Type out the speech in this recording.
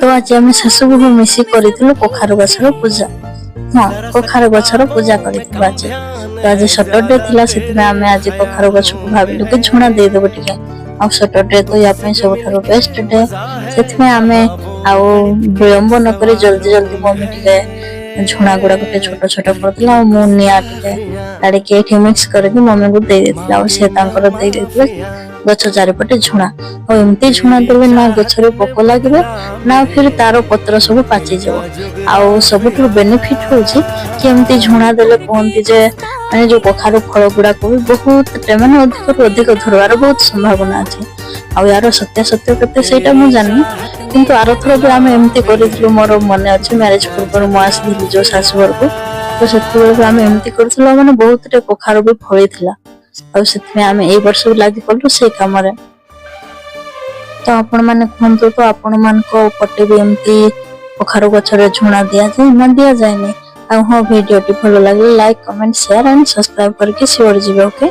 तो आज आम शाशु बोहू मिसी करूँ कखारु गछर पूजा। हाँ कखारु गछर पूजा कर आज तो आज सटरडे थिला आम आज कखारु गछ को भाविलु कि झुणा देदेव टे आ सटरडे तो या सब बेस्ट डे से आम विलंब नक जल्दी जल्दी मम्मी टे झुणा गुड़ा गोटे छोट छोट करता मु निआ टे मिक्स करके मम्मी को दे देते गछ चारिपटे झुणा और एमती झुणा देवे ना गछरे पोक लगे ना फिर तार पत्र सब पाची जाव आउ सबुठ बेनिफिट होची कि एमती झुणा देले कहती जे माने जो कखारु फल गुड़ा को भी बहुत माने अधिक धरवार बहुत संभावना अच्छे आउ यार सत्य कते सेटा मु जानि किंतु आर थर भी आम एमती करितलु मोर मन अच्छे मैरिज पूर्व मु आसी जो शाशुघर को तो से आम एमती करथलो माने बहुत टे कखारु भी फली थिला आम ए वर्ष भी लगी पड़ू से कम तो आपण मैंने कहतु तो आपण मान पटे भी एमती कखारु गछरे झुणा दिया जाए ना दिया जाए हाँ वीडियो भल लगे like comment share and subscribe करके सियोर जी ओके।